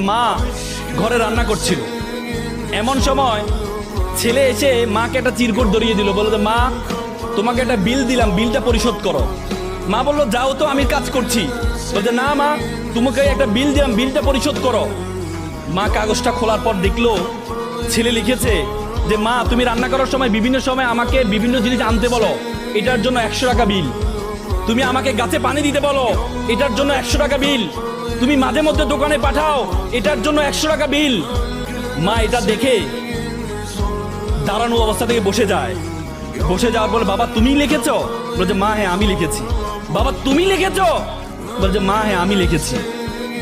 মা ঘরে রান্না করছিল, এমন সময় ছেলে এসে মাকে একটা চিরকুট ধরিয়ে দিল, বলল যে মা তোমাকে একটা বিল দিলাম, বিলটা পরিশোধ করো। মা বললো যাও তো, আমি কাজ করছি। বলছে না মা, তোমাকে একটা বিল দিলাম, বিলটা পরিশোধ করো। মা কাগজটা খোলার পর দেখলো ছেলে লিখেছে যে মা তুমি রান্না করার সময় বিভিন্ন সময় আমাকে বিভিন্ন জিনিস আনতে বলো, এটার জন্য 100 টাকা বিল। তুমি আমাকে গাছে পানি দিতে বলো, এটার জন্য 100 টাকা বিল। তুমি মাঝে মধ্যে দোকানে পাঠাও, এটার জন্য 100 টাকা বিল। মা এটা দেখে দাঁড়ানো অবস্থা থেকে বসে যায়। বসে যাওয়ার পর বাবা তুমি লিখেছো? বলছে মা হ্যাঁ আমি লিখেছি। বাবা তুমি লিখেছো? বলছে মা হ্যাঁ আমি লিখেছি।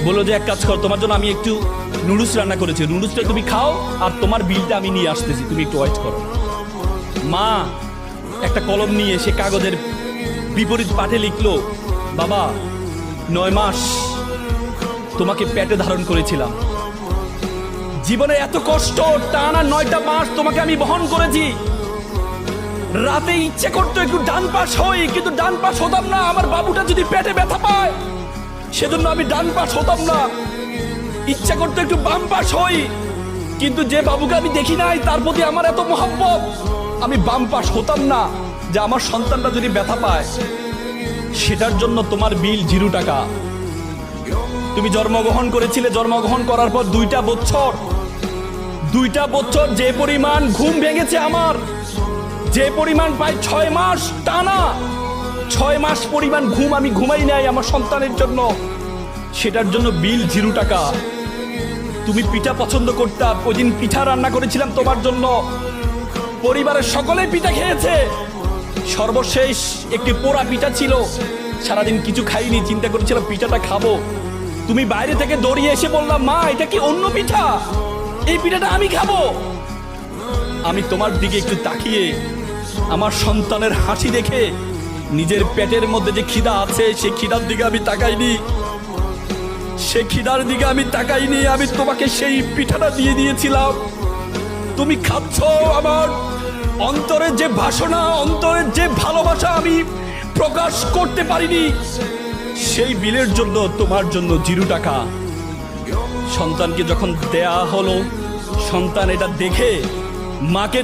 বললো যে এক কাজ কর, তোমার জন্য আমি একটু নুডলস রান্না করেছি, নুডলসটা তুমি খাও, আর তোমার বিলটা আমি নিয়ে আসতেছি, তুমি একটু ওয়েট করো। মা একটা কলম নিয়ে সে কাগজের বিপরীত পাঠে লিখলো, বাবা 9 মাস তোমাকে পেটে ধারণ করেছিলাম, জীবনে এত কষ্ট, টানা 9টা মাস তোমাকে আমি বহন করেছি। রাতে ইচ্ছে করতো একটু ডান পাশ হই, কিন্তু ডান পাশ হতাম না। আমার বাবুটা যদি পেটে ব্যথা পায় সেজন্য আমি ডান পাশ হতাম না। ইচ্ছা করতো একটু বাম পাশ হই, কিন্তু যে বাবুকে আমি দেখি নাই তার প্রতি আমার এত মহব্বত, আমি বাম পাশ হতাম না যে আমার সন্তানটা যদি ব্যথা পায়। সেটার জন্য তোমার বিল 0 টাকা। তুমি জন্মগ্রহণ করেছিলে, জন্মগ্রহণ করার পর 2টা বছর যে পরিমাণ ঘুম ভেঙেছে আমার, যে পরিমাণ প্রায় 6 মাস টানা, 6 মাস পরিমাণ ঘুম আমি ঘুমাই নাই আমার সন্তানের জন্য, সেটার জন্য বিল 0 টাকা। তুমি পিঠা পছন্দ করতা, ওই দিন পিঠা রান্না করেছিলাম তোমার জন্য, পরিবারের সকলে পিঠা খেয়েছে। সর্বশেষ একটি পোড়া পিঠা ছিল, সারাদিন কিছু খাইনি, চিন্তা করেছিলাম পিঠাটা খাবো। তুমি বাইরে থেকে দৌড়িয়ে এসে বললাম মা এটা কি অন্য পিঠা, এই পিঠাটা আমি খাবো। আমি তোমার দিকে একটু তাকিয়ে আমার সন্তানের হাসি দেখে নিজের পেটের মধ্যে যে খিদা আছে সেই খিদার দিকে আমি তাকাইনি, সে খিদার দিকে আমি তাকাইনি, আমি তোমাকে সেই পিঠাটা দিয়ে দিয়েছিলাম। তুমি খাচ্ছ, আমার অন্তরের যে বাসনা, অন্তরের যে ভালোবাসা আমি প্রকাশ করতে পারিনি, সেই বিলের জন্য তোমার জন্য 0 টাকা। সন্তানকে যখন দেয়া হলো, সন্তান এটা দেখে মাকে